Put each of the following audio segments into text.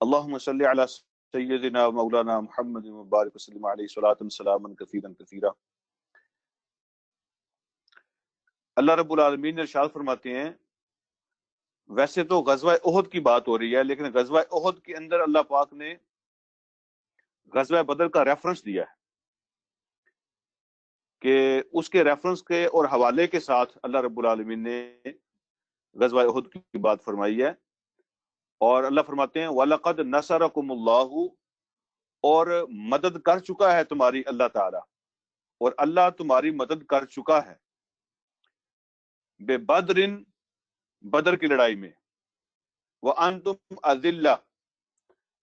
اللهم صل على سيدنا مولانا محمد وبارك وسلم عليه صلاة سلاما كثيرا كثيرا۔ اللہ رب العالمین نے ارشاد فرماتے ہیں، ویسے تو غزوہ احد کی بات ہو رہی ہے، لیکن غزوہ احد کے اندر اللہ پاک نے غزوہ بدر کا ریفرنس دیا ہے کہ اس کے ریفرنس کے اور حوالے کے ساتھ اللہ رب العالمین نے غزوہ احد کی بات فرمائی ہے۔ اور اللہ فرماتے ہیں وَلَقَدْ نَصَرَكُمُ اللَّهُ، اور مدد کر چکا ہے تمہاری اللہ تعالی، اور اللہ تمہاری مدد کر چکا ہے بے بدرن، بدر کی لڑائی میں، وَأَنْتُمْ أَذِلَّةٌ،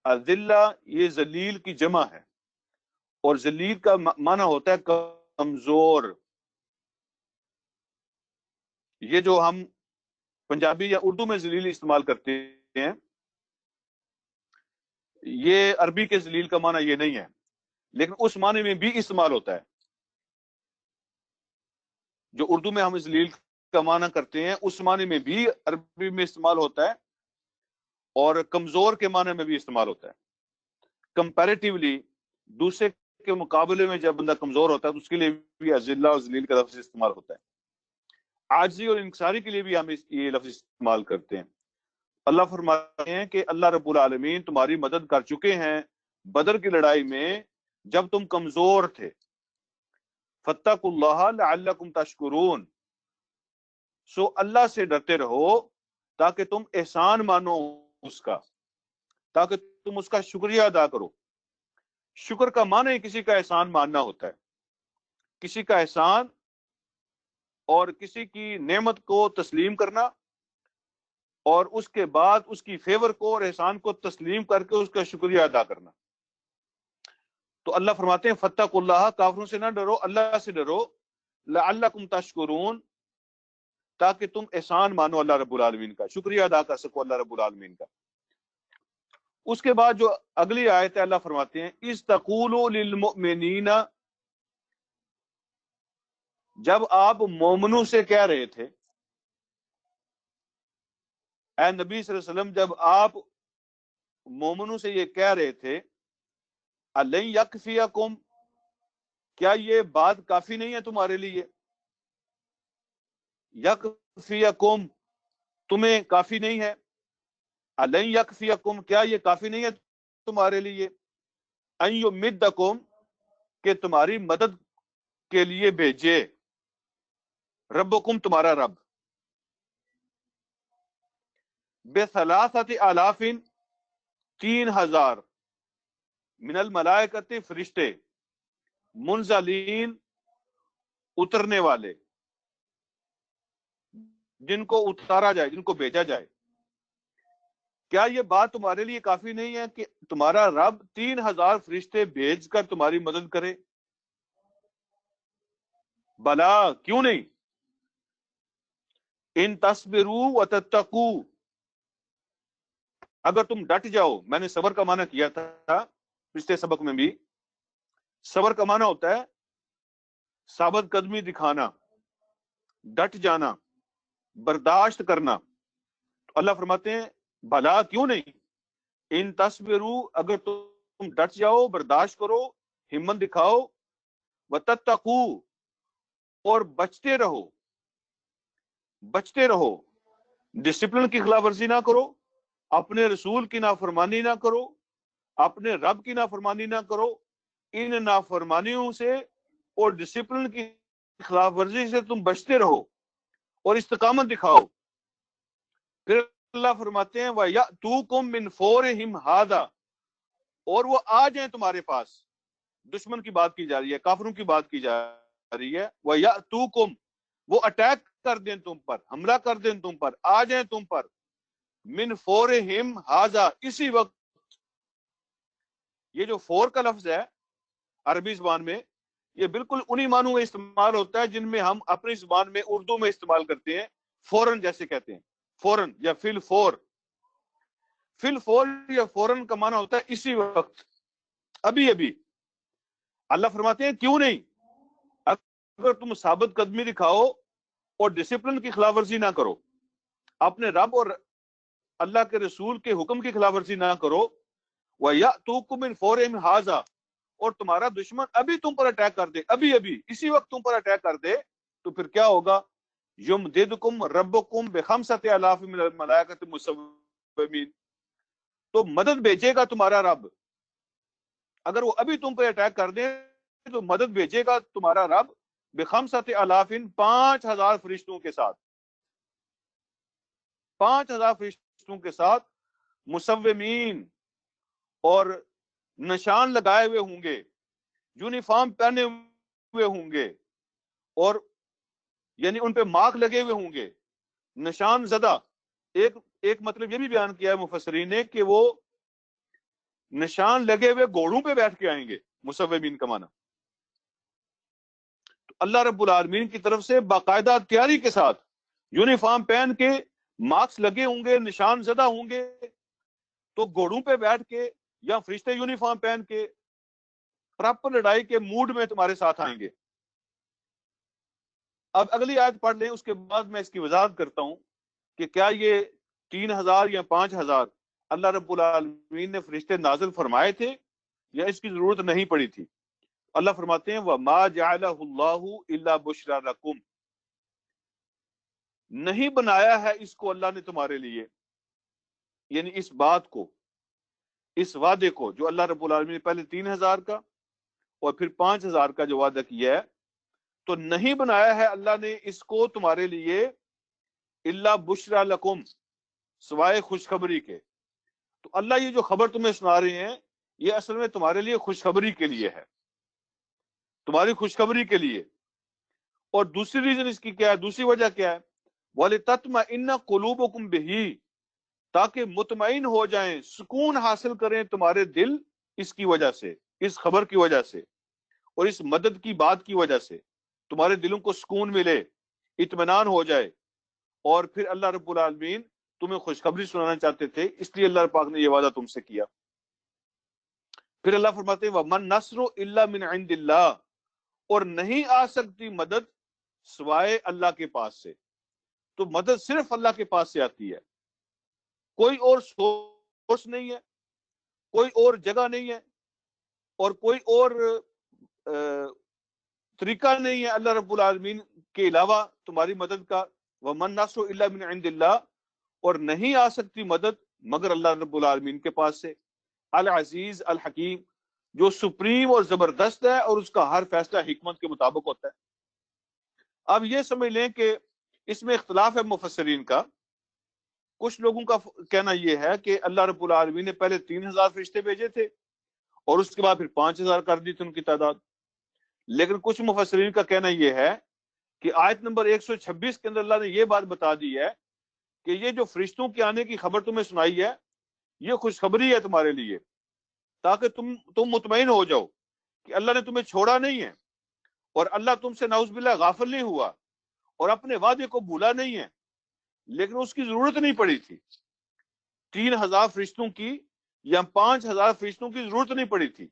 اذلہ یہ ذلیل کی جمع ہے، اور ذلیل کا معنی ہوتا ہے کمزور۔ یہ جو ہم پنجابی یا اردو میں ذلیل استعمال کرتے ہیں، یہ عربی کے ذلیل کا معنی یہ نہیں ہے، لیکن اس معنی میں بھی استعمال ہوتا ہے۔ جو اردو میں ہم ذلیل کا معنی کرتے ہیں اس معنی میں بھی عربی میں استعمال ہوتا ہے، اور کمزور کے معنی میں بھی استعمال ہوتا ہے۔ کمپیریٹیولی دوسرے کے مقابلے میں جب بندہ کمزور ہوتا ہے تو اس کے لیے بھی اذلہ اور ذلیل کا لفظ استعمال ہوتا ہے۔ عاجزی اور انکساری کے لیے بھی ہم یہ لفظ استعمال کرتے ہیں۔ اللہ فرماتے ہیں کہ اللہ رب العالمین تمہاری مدد کر چکے ہیں بدر کی لڑائی میں جب تم کمزور تھے۔ فاتقوا اللہ لعلکم تشکرون، سو اللہ سے ڈرتے رہو تاکہ تم احسان مانو اس کا، تاکہ تم اس کا شکریہ ادا کرو۔ شکر کا معنی کسی کا احسان ماننا ہوتا ہے، کسی کا احسان اور کسی کی نعمت کو تسلیم کرنا، اور اس کے بعد اس کی فیور کو اور احسان کو تسلیم کر کے اس کا شکریہ ادا کرنا۔ تو اللہ فرماتے ہیں فاتقوا اللہ، کافروں سے نہ ڈرو، اللہ سے ڈرو، لعلکم تشکرون، تاکہ تم احسان مانو اللہ رب العالمین کا، شکریہ ادا کر سکو اللہ رب العالمین کا۔ اس کے بعد جو اگلی آیت ہے اللہ فرماتے ہیں اذ تقول للمؤمنین، جب آپ مومنوں سے کہہ رہے تھے، اے نبی صلی اللہ علیہ وسلم جب آپ مومنوں سے یہ کہہ رہے تھے الن یکفیکم، کیا یہ بات کافی نہیں ہے تمہارے لیے؟ یکفیکم، تمہیں کافی نہیں ہے؟ الن یکفیکم، کیا یہ کافی نہیں ہے تمہارے لیے؟ ان یمدکم، کہ تمہاری مدد کے لیے بھیجے، ربکم تمہارا رب، بثلاثۃ آلاف، 3000 من الملائکۃ، فرشتے، منزلین، اترنے والے، جن کو اتارا جائے، جن کو بھیجا جائے۔ کیا یہ بات تمہارے لیے کافی نہیں ہے کہ تمہارا رب 3000 فرشتے بھیج کر تمہاری مدد کرے؟ بلا، کیوں نہیں؟ ان تصبروا وتتقوا، اگر تم ڈٹ جاؤ، میں نے صبر کا معنی کیا تھا پچھلے سبق میں بھی، صبر کا معنی ہوتا ہے ثابت قدمی دکھانا، ڈٹ جانا، برداشت کرنا۔ تو اللہ فرماتے ہیں بھلا کیوں نہیں، ان تصبروا، اگر تم ڈٹ جاؤ، برداشت کرو، ہمت دکھاؤ، وتتقوا، اور بچتے رہو، بچتے رہو، ڈسپلن کی خلاف ورزی نہ کرو، اپنے رسول کی نافرمانی نہ کرو، اپنے رب کی نافرمانی نہ کرو، ان نافرمانیوں سے اور ڈسپلن کی خلاف ورزی سے تم بچتے رہو اور استقامت دکھاؤ۔ پھر اللہ فرماتے ہیں وَيَأْتُوكُم مِّن فَوْرِهِمْ هَٰذَا، اور وہ آ جائیں تمہارے پاس۔ دشمن کی بات کی جا رہی ہے، کافروں کی بات کی جا رہی ہے۔ وَيَأْتُوكُم، وہ اٹیک کر دیں تم پر، حملہ کر دیں تم پر، آ جائیں تم پر، من فورہم ہاذا، اسی وقت۔ یہ جو فور کا لفظ ہے عربی زبان میں، یہ بالکل انہی معنوں میں استعمال ہوتا ہے جن میں ہم اپنی زبان میں اردو میں استعمال کرتے ہیں، فوراً جیسے کہتے ہیں، فوراً یا فی الفور۔ فی الفور یا فوراً کا معنی ہوتا ہے اسی وقت، ابھی ابھی۔ اللہ فرماتے ہیں کیوں نہیں، اگر تم ثابت قدمی دکھاؤ اور ڈسپلن کی خلاف ورزی نہ کرو، اپنے رب اور اللہ کے رسول کے حکم کی خلاف ورزی نہ کرو، وَيَأْتُوكُم مِّن فَوْرِهِمْ هَٰذَا، اور تمہارا دشمن ابھی تم پر اٹیک کر دے، ابھی اسی وقت تم پر اٹیک کر دے، تو پھر کیا ہوگا؟ یمددکم ربکم بخمسۃ آلاف من الملائکۃ مسومین، تو مدد بھیجے گا تمہارا رب، اگر وہ ابھی تم پہ اٹیک کر دیں تو مدد بھیجے گا تمہارا رب بخمسۃ آلاف، 5000 فرشتوں کے ساتھ، 5000 فرشتوں کے ساتھ، مسومین، اور نشان لگائے ہوئے ہوں گے، یونیفارم پہنے ہوئے ہوں گے، اور یعنی ان پہ مارک لگے ہوئے ہوں گے، نشان زدہ۔ ایک مطلب یہ بھی بیان کیا ہے مفسرین نے کہ وہ نشان لگے ہوئے گھوڑوں پہ بیٹھ کے آئیں گے، مسومین کا معنی۔ تو اللہ رب العالمین کی طرف سے باقاعدہ تیاری کے ساتھ یونیفارم پہن کے، مارکس لگے ہوں گے، نشان زدہ ہوں گے، تو گھوڑوں پہ بیٹھ کے یا فرشتے یونیفارم پہن کے پراپر لڑائی کے موڈ میں تمہارے ساتھ آئیں گے۔ اب اگلی آیت پڑھ لیں، اس کے بعد میں اس کی وضاحت کرتا ہوں کہ کیا یہ 3000 یا 5000 اللہ رب العالمین نے فرشتے نازل فرمائے تھے یا اس کی ضرورت نہیں پڑی تھی؟ اللہ فرماتے ہیں وَمَا جَعَلَهُ اللَّهُ إِلَّا بُشْرَىٰ لَكُمْ، نہیں بنایا ہے اس کو اللہ نے تمہارے لیے، یعنی اس بات کو، اس وعدے کو جو اللہ رب العالمین نے پہلے 3000 کا اور پھر 5000 کا جو وعدہ کیا ہے، تو نہیں بنایا ہے اللہ نے اس کو تمہارے لیے الا بشرا لکم، سوائے خوشخبری کے۔ تو اللہ یہ جو خبر تمہیں سنا رہے ہیں یہ اصل میں تمہارے لیے خوشخبری کے لیے ہے، تمہاری خوشخبری کے لیے۔ اور دوسری ریزن اس کی کیا ہے، دوسری وجہ کیا ہے؟ وَلِتَطْمَئِنَّ قُلُوبُكُمْ بِهِ، تاکہ مطمئن ہو جائیں، سکون حاصل کریں تمہارے دل اس کی وجہ سے، اس خبر کی وجہ سے اور اس مدد کی بات کی وجہ سے، تمہارے دلوں کو سکون ملے، اطمینان ہو جائے، اور پھر اللہ رب العالمین تمہیں خوشخبری سنانا چاہتے تھے، اس لیے اللہ پاک نے یہ وعدہ تم سے کیا۔ پھر اللہ فرماتے ہیں وَمَن نَصْرُ إِلَّا مِنْ عِنْدِ اللَّهِ، اور نہیں آ سکتی مدد سوائے اللہ کے پاس سے۔ تو مدد صرف اللہ کے پاس سے آتی ہے، کوئی اور سورس نہیں ہے، کوئی اور جگہ نہیں ہے، اور کوئی اور طریقہ نہیں ہے اللہ رب العالمین کے علاوہ تمہاری مدد کا۔ وَمَن نَصْرُ إِلَّا مِنْ عِنْدِ اللَّهِ، اور نہیں آ سکتی مدد مگر اللہ رب العالمین کے پاس سے، العزیز الحکیم، جو سپریم اور زبردست ہے اور اس کا ہر فیصلہ حکمت کے مطابق ہوتا ہے۔ اب یہ سمجھ لیں کہ اس میں اختلاف ہے مفسرین کا۔ کچھ لوگوں کا کہنا یہ ہے کہ اللہ رب العالمین نے پہلے 3000 فرشتے بھیجے تھے اور اس کے بعد پھر 5000 کر دی تھی ان کی تعداد، لیکن کچھ مفسرین کا کہنا یہ ہے کہ آیت نمبر 126 کے اندر اللہ نے یہ بات بتا دی ہے کہ یہ جو فرشتوں کے آنے کی خبر تمہیں سنائی ہے یہ خوشخبری ہے تمہارے لیے، تاکہ تم مطمئن ہو جاؤ کہ اللہ نے تمہیں چھوڑا نہیں ہے، اور اللہ تم سے نعوذ باللہ غافل نہیں ہوا اور اپنے وعدے کو بھولا نہیں ہے، لیکن اس کی ضرورت نہیں پڑی تھی 3000 فرشتوں کی یا 5000 فرشتوں کی ضرورت نہیں پڑی تھی۔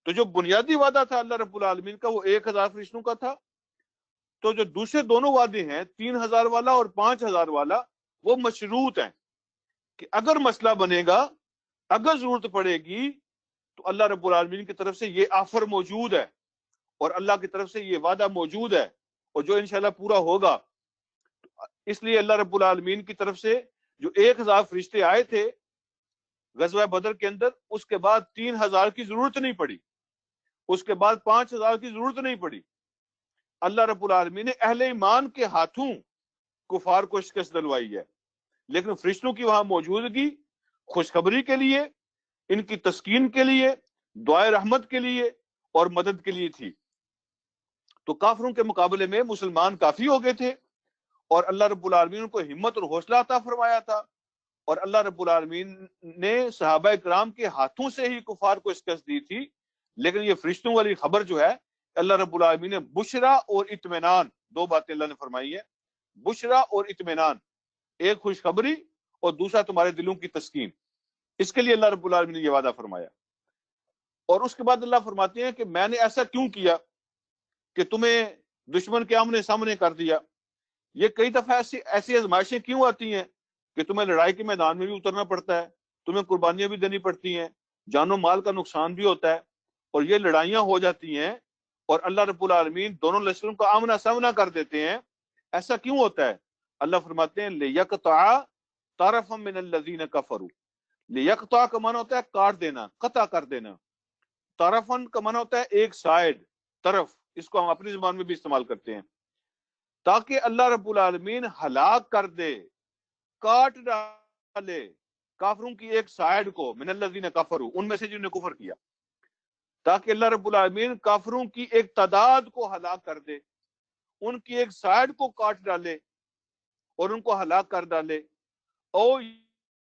تو جو بنیادی وعدہ تھا اللہ رب العالمین کا وہ 1000 فرشتوں کا تھا۔ تو جو دوسرے دونوں وعدے ہیں 3000 والا اور 5000 والا وہ مشروط ہیں کہ اگر مسئلہ بنے گا، اگر ضرورت پڑے گی تو اللہ رب العالمین کی طرف سے یہ آفر موجود ہے اور اللہ کی طرف سے یہ وعدہ موجود ہے، اور جو انشاءاللہ پورا ہوگا۔ اس لیے اللہ رب العالمین کی طرف سے جو 1000 فرشتے آئے تھے غزوہ بدر کے اندر، اس کے بعد 3000 کی ضرورت نہیں پڑی، اس کے بعد 5000 کی ضرورت نہیں پڑی۔ اللہ رب العالمین نے اہل ایمان کے ہاتھوں کفار کو شکست دلوائی ہے، لیکن فرشتوں کی وہاں موجودگی خوشخبری کے لیے، ان کی تسکین کے لیے، دعائے رحمت کے لیے اور مدد کے لیے تھی۔ تو کافروں کے مقابلے میں مسلمان کافی ہو گئے تھے، اور اللہ رب العالمین کو ہمت اور حوصلہ عطا فرمایا تھا، اور اللہ رب العالمین نے صحابہ کرام کے ہاتھوں سے ہی کفار کو شکست دی تھی۔ لیکن یہ فرشتوں والی خبر جو ہے اللہ رب العالمین نے بشرا اور اطمینان، دو باتیں اللہ نے فرمائی ہے، بشرا اور اطمینان، ایک خوشخبری اور دوسرا تمہارے دلوں کی تسکین، اس کے لیے اللہ رب العالمین نے یہ وعدہ فرمایا۔ اور اس کے بعد اللہ فرماتے ہیں کہ میں نے ایسا کیوں کیا کہ تمہیں دشمن کے آمنے سامنے کر دیا۔ یہ کئی دفعہ ایسی آزمائشیں کیوں آتی ہیں کہ تمہیں لڑائی کے میدان میں بھی اترنا پڑتا ہے، تمہیں قربانیاں بھی دینی پڑتی ہیں، جان و مال کا نقصان بھی ہوتا ہے اور یہ لڑائیاں ہو جاتی ہیں اور اللہ رب العالمین دونوں لشکروں کا آمنا سامنا کر دیتے ہیں. ایسا کیوں ہوتا ہے؟ اللہ فرماتے ہیں لِيَقْطَعَ طَرَفًا مِّنَ الَّذِينَ كَفَرُوا. لِيَقْطَعَ کا معنی ہوتا ہے کاٹ دینا، قطع کر دینا. طرفن کا معنی ہوتا ہے ایک سائڈ، طرف. اس کو ہم اپنی زبان میں بھی استعمال کرتے ہیں. تاکہ اللہ رب العالمین ہلاک کر دے، کاٹ ڈالے کافروں کی ایک سائڈ کو، من الذین کفروا، ان میں سے جنہوں نے کفر کیا. تاکہ اللہ رب العالمین کافروں کی ایک تعداد کو ہلاک کر دے، ان کی ایک سائڈ کو کاٹ ڈالے اور ان کو ہلاک کر ڈالے. او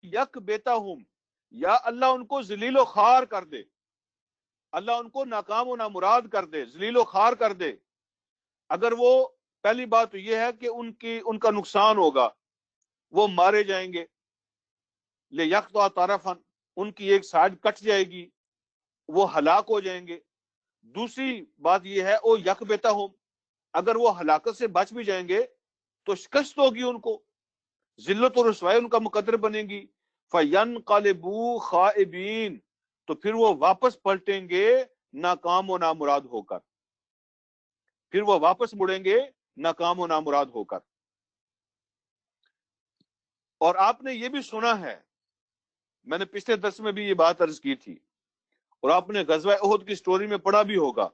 یک بیتہم، یا اللہ ان کو ذلیل و خوار کر دے، اللہ ان کو ناکام و نامراد کر دے، ذلیل و خوار کر دے. اگر وہ پہلی بات تو یہ ہے کہ ان کا نقصان ہوگا، وہ مارے جائیں گے. لِيَقْطَعَ طَرَفًا، ان کی ایک سائڈ کٹ جائے گی، وہ ہلاک ہو جائیں گے. دوسری بات یہ ہے او یک بیتہم، اگر وہ ہلاکت سے بچ بھی جائیں گے تو شکست ہوگی ان کو، ذلت و رسوائی ان کا مقدر بنے گی. فَيَنْقَلِبُوا خَائِبِينَ، تو پھر وہ واپس پلٹیں گے ناکام و نامراد ہو کر، پھر وہ واپس مڑیں گے ناکام و نامراد ہو کر. اور آپ نے یہ بھی سنا ہے، میں نے پچھلے درس میں بھی یہ بات عرض کی تھی، اور آپ نے غزوہ احد کی سٹوری میں پڑھا بھی ہوگا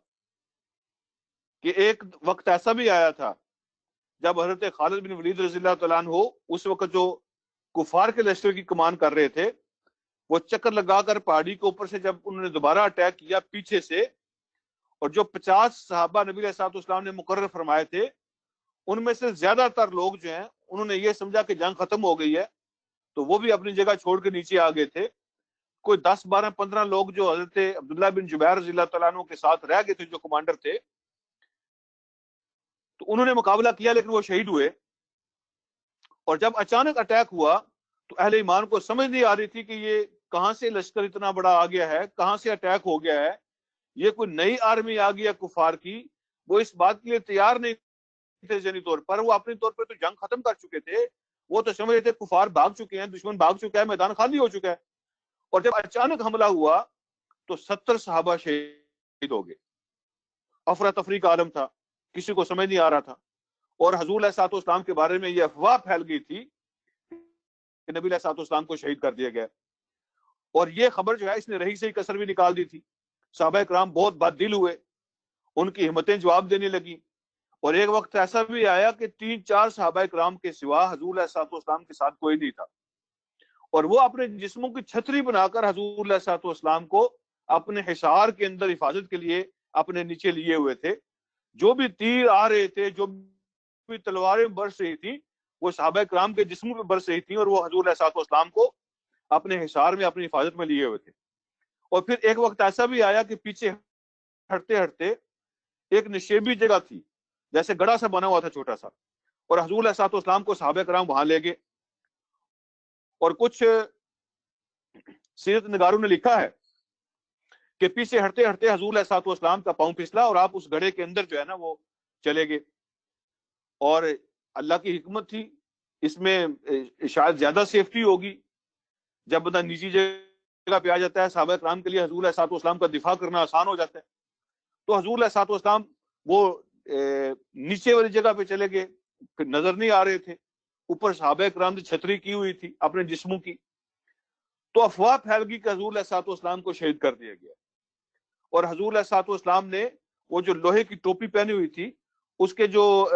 کہ ایک وقت ایسا بھی آیا تھا جب حضرت خالد بن ولید رضی اللہ تعالیٰ عنہ اس وقت جو کفار کے لشکر کی کمان کر رہے تھے، وہ چکر لگا کر پہاڑی کے اوپر سے جب انہوں نے دوبارہ اٹیک کیا پیچھے سے، اور جو 50 صحابہ نبی علیہ الصلوۃ والسلام نے مقرر فرمائے تھے، ان میں سے زیادہ تر لوگ جو ہیں انہوں نے یہ سمجھا کہ جنگ ختم ہو گئی ہے، تو وہ بھی اپنی جگہ چھوڑ کے نیچے آ گئے تھے. کوئی 10 12 15 لوگ جو حضرت عبداللہ بن جبیر رضی اللہ تعالیٰ عنہ کے ساتھ رہ گئے تھے، جو کمانڈر تھے، تو انہوں نے مقابلہ کیا لیکن وہ شہید ہوئے. اور جب اچانک اٹیک ہوا تو اہل ایمان کو سمجھ نہیں آ رہی تھی کہ یہ کہاں سے لشکر اتنا بڑا آ گیا ہے، کہاں سے اٹیک ہو گیا ہے، یہ کوئی نئی آرمی آ گئی ہے کفار کی. وہ اس بات کے لیے تیار نہیں تھے ذہنی طور پر، وہ اپنے طور پر تو جنگ ختم کر چکے تھے، وہ تو سمجھ رہے تھے کفار بھاگ چکے ہیں، دشمن بھاگ چکا ہے، میدان خالی ہو چکا ہے. اور جب اچانک حملہ ہوا تو 70 صحابہ شہید ہو گئے. افراتفری کا عالم تھا، کسی کو سمجھ نہیں آ رہا تھا. اور حضور علیہ الصلوۃ والسلام کے بارے میں یہ افواہ پھیل گئی تھی کہ نبی علیہ الصلوۃ والسلام کو شہید کر دیا گیا. اور یہ خبر جو ہے اس نے رہی سے ہی کسر بھی نکال دی تھی. صحابہ کرام بہت بد دل ہوئے، ان کی ہمتیں جواب دینے لگی. اور ایک وقت ایسا بھی آیا کہ 3 4 صحابہ کرام کے سوا حضور علیہ الصلوۃ والسلام کے ساتھ کوئی نہیں تھا، اور وہ اپنے جسموں کی چھتری بنا کر حضور علیہ الصلوۃ والسلام کو اپنے حصار کے اندر حفاظت کے لیے اپنے نیچے لیے ہوئے تھے. جو بھی تیر آ رہے تھے، جو بھی تلواریں برس رہی تھیں، وہ صحابہ کرام کے جسموں پہ برس رہی تھیں، اور وہ حضور علیہ الصلوۃ والسلام کو اپنے حصار میں اپنی حفاظت میں لیے ہوئے تھے. اور پھر ایک وقت ایسا بھی آیا کہ پیچھے ہٹتے ہٹتے ایک نشیبی جگہ تھی، جیسے گڑھا سا بنا ہوا تھا چھوٹا سا، اور حضور علیہ الصلوۃ والسلام کو صحابہ کرام وہاں لے گئے. اور کچھ سیرت نگاروں نے لکھا ہے کہ پیچھے ہٹتے ہٹتے حضور علیہ الصلوۃ والسلام کا پاؤں پھسلا اور آپ اس گڑھے کے اندر جو ہے نا وہ چلے گئے. اور اللہ کی حکمت تھی اس میں، شاید زیادہ سیفٹی ہوگی جب بندہ نجی جگہ پہ آ جاتا ہے. صحابہ کرام کے لیے حضور علیہ الصلوۃ والسلام کا دفاع کرنا آسان ہو جاتا ہے. تو حضور علیہ الصلوۃ والسلام وہ نیچے والی جگہ پہ چلے گئے، پھر نظر نہیں آ رہے تھے، اوپر صحابہ کرام کی چھتری کی ہوئی تھی اپنے جسموں کی. تو افواہ پھیل گئی کہ حضور علیہ الصلوۃ والسلام کو شہید کر دیا گیا. اور حضور علیہ الصلوۃ والسلام نے وہ جو لوہے کی ٹوپی پہنی ہوئی تھی، اس کے جو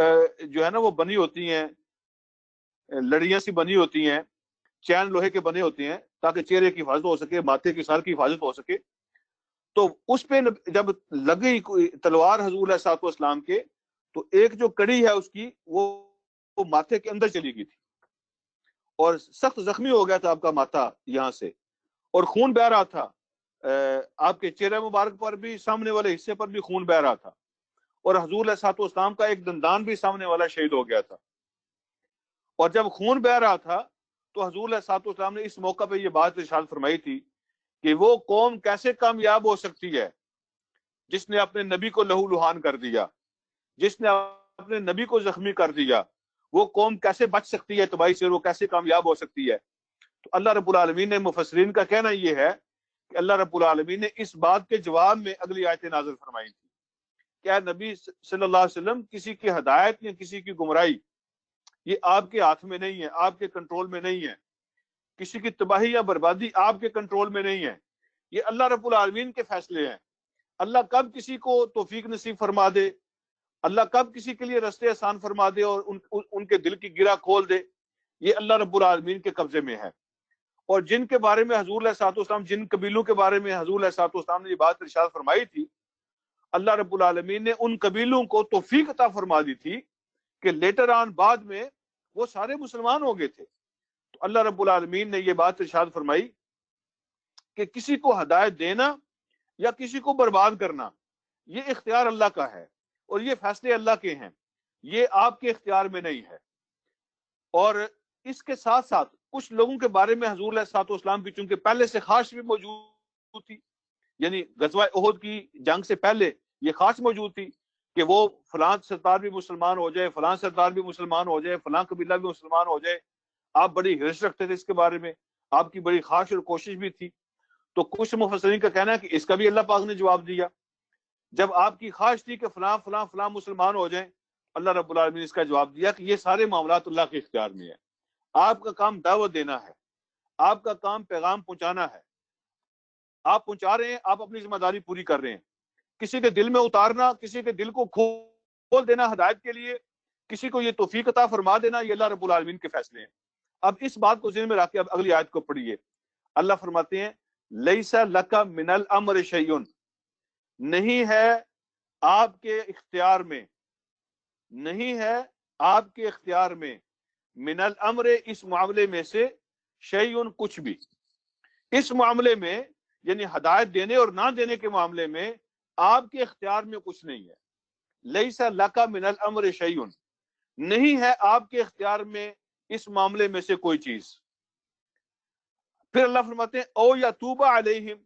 ہے نا وہ بنی ہوتی ہیں، لڑیاں سی بنی ہوتی ہیں، چین لوہے کے بنے ہوتے ہیں تاکہ چہرے کی حفاظت ہو سکے، ماتھے کی سر کی حفاظت ہو سکے. تو اس پہ جب لگی تلوار حضور علیہ الصلوۃ والسلام کے، تو ایک جو کڑی ہے اس کی وہ ماتھے کے اندر چلی گئی تھی، اور سخت زخمی ہو گیا تھا آپ کا ماتھا یہاں سے، اور خون بہ رہا تھا. آپ کے چہرے مبارک پر بھی، سامنے والے حصے پر بھی خون بہ رہا تھا. اور حضور علیہ الصلوۃ والسلام کا ایک دندان بھی سامنے والا شہید ہو گیا تھا. اور جب خون بہ رہا تھا تو حضور علیہ الصلوۃ والسلام نے اس موقع پہ یہ بات ارشاد فرمائی تھی کہ وہ قوم کیسے کامیاب ہو سکتی ہے جس نے اپنے نبی کو لہو لہان کر دیا، جس نے اپنے نبی کو زخمی کر دیا. وہ قوم کیسے بچ سکتی ہے تباہی سے، وہ کیسے کامیاب ہو سکتی ہے. تو اللہ رب العالمین نے، مفسرین کا کہنا یہ ہے کہ اللہ رب العالمین نے اس بات کے جواب میں اگلی آیتیں نازل فرمائی تھی کہ اے نبی صلی اللہ علیہ وسلم، کسی کی ہدایت یا کسی کی گمراہی یہ آپ کے ہاتھ میں نہیں ہے، آپ کے کنٹرول میں نہیں ہے. کسی کی تباہی یا بربادی آپ کے کنٹرول میں نہیں ہے، یہ اللہ رب العالمین کے فیصلے ہیں. اللہ کب کسی کو توفیق نصیب فرما دے، اللہ کب کسی کے لیے رستے آسان فرما دے اور ان کے دل کی گرہ کھول دے، یہ اللہ رب العالمین کے قبضے میں ہے. اور جن کے بارے میں حضور علیہ الصلوۃ والسلام، جن قبیلوں کے بارے میں حضور علیہ الصلوۃ والسلام نے یہ بات ارشاد فرمائی تھی، اللہ رب العالمین نے ان قبیلوں کو توفیق عطا فرما دی تھی کہ لیٹر آن بعد میں وہ سارے مسلمان ہو گئے تھے. تو اللہ رب العالمین نے یہ بات ارشاد فرمائی کہ کسی کو ہدایت دینا یا کسی کو برباد کرنا یہ اختیار اللہ کا ہے اور یہ فیصلے اللہ کے ہیں، یہ آپ کے اختیار میں نہیں ہے. اور اس کے ساتھ ساتھ کچھ لوگوں کے بارے میں حضور علیہ الصلوۃ والسلام کی چونکہ پہلے سے خواہش بھی موجود تھی، یعنی غزوہ احد کی جنگ سے پہلے یہ خواہش موجود تھی کہ وہ فلاں سردار بھی مسلمان ہو جائے، فلاں سردار بھی مسلمان ہو جائے، فلاں قبیلہ بھی مسلمان ہو جائے. آپ بڑی ہرس رکھتے تھے اس کے بارے میں، آپ کی بڑی خواہش اور کوشش بھی تھی. تو کچھ مفسرین کا کہنا ہے کہ اس کا بھی اللہ پاک نے جواب دیا. جب آپ کی خواہش تھی کہ فلاں فلاں فلاں مسلمان ہو جائیں، اللہ رب العالمین نے اس کا جواب دیا کہ یہ سارے معاملات اللہ کے اختیار میں ہے. آپ کا کام دعوت دینا ہے، آپ کا کام پیغام پہنچانا ہے، آپ پہنچا رہے ہیں، آپ اپنی ذمہ داری پوری کر رہے ہیں. کسی کے دل میں اتارنا، کسی کے دل کو کھول دینا ہدایت کے لیے، کسی کو یہ توفیق عطا فرما دینا، یہ اللہ رب العالمین کے فیصلے ہیں. اب اس بات کو ذہن میں رکھ کے اب اگلی آیت کو پڑھیے. اللہ فرماتے ہیں لیس لک من الامر شیء، نہیں ہے آپ کے اختیار میں، نہیں ہے آپ کے اختیار میں، من الامر اس معاملے میں سے، شیء کچھ بھی. اس معاملے میں یعنی ہدایت دینے اور نہ دینے کے معاملے میں آپ کے اختیار میں کچھ نہیں ہے. لیس لک من الامر شیء، نہیں ہے آپ کے اختیار میں اس معاملے میں سے کوئی چیز. پھر اللہ فرماتے ہیں او یتوب علیہم،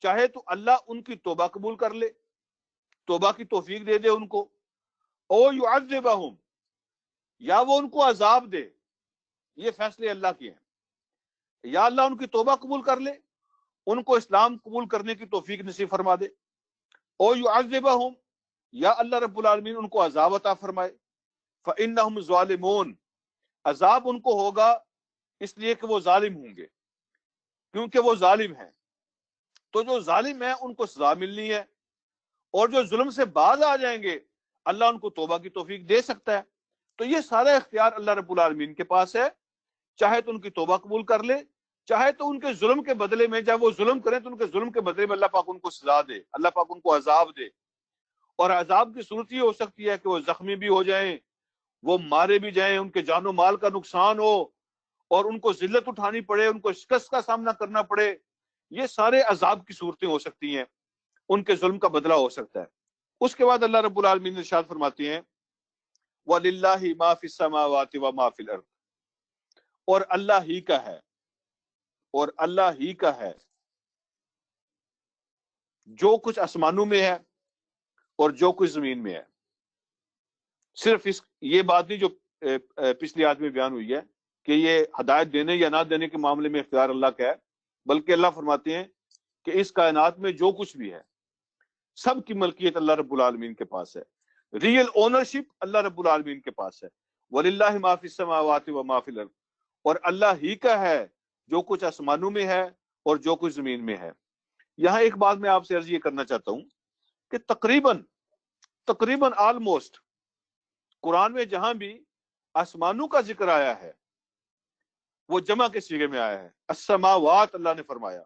چاہے تو اللہ ان کی توبہ قبول کر لے، توبہ کی توفیق دے دے ان کو. او یعذبہم، یا وہ ان کو عذاب دے. یہ فیصلے اللہ کے ہیں. یا اللہ ان کی توبہ قبول کر لے، ان کو اسلام قبول کرنے کی توفیق نصیب فرما دے. او یعذبہم، یا اللہ رب العالمین ان کو عذاب عطا فرمائے. فإنہم ظالمون، عذاب ان کو ہوگا اس لیے کہ وہ ظالم ہوں گے، کیونکہ وہ ظالم ہیں. تو جو ظالم ہیں ان کو سزا ملنی ہے، اور جو ظلم سے باز آ جائیں گے اللہ ان کو توبہ کی توفیق دے سکتا ہے. تو یہ سارا اختیار اللہ رب العالمین کے پاس ہے. چاہے تو ان کی توبہ قبول کر لے، چاہے تو ان کے ظلم کے بدلے میں، جب وہ ظلم کریں تو ان کے ظلم کے بدلے میں اللہ پاک ان کو سزا دے، اللہ پاک ان کو عذاب دے. اور عذاب کی صورت یہ ہو سکتی ہے کہ وہ زخمی بھی ہو جائیں، وہ مارے بھی جائیں، ان کے جان و مال کا نقصان ہو، اور ان کو ذلت اٹھانی پڑے، ان کو شکست کا سامنا کرنا پڑے. یہ سارے عذاب کی صورتیں ہو سکتی ہیں، ان کے ظلم کا بدلہ ہو سکتا ہے. اس کے بعد اللہ رب العالمین نے ارشاد فرماتے ہیں وَلِلَّهِ مَا فِي السَّمَاوَاتِ وَمَا فِي الْأَرْضِ، اور اللہ ہی کا ہے، اور اللہ ہی کا ہے جو کچھ آسمانوں میں ہے اور جو کچھ زمین میں ہے. صرف یہ بات نہیں جو پچھلی آیت میں بیان ہوئی ہے کہ یہ ہدایت دینے یا نہ دینے کے معاملے میں اختیار اللہ کا ہے، بلکہ اللہ فرماتے ہیں کہ اس کائنات میں جو کچھ بھی ہے سب کی ملکیت اللہ رب العالمین کے پاس ہے. ریئل اونرشپ اللہ رب العالمین کے پاس ہے. وَلِلَّهِ مَا فِي السَّمَاوَاتِ وَمَا فِي الْأَرْضِ، اور اللہ ہی کا ہے جو کچھ آسمانوں میں ہے اور جو کچھ زمین میں ہے. یہاں ایک بات میں آپ سے عرض یہ کرنا چاہتا ہوں کہ تقریباً آلموسٹ قرآن میں جہاں بھی آسمانوں کا ذکر آیا ہے وہ جمع کے صیغے میں آیا ہے، السماوات اللہ نے فرمایا.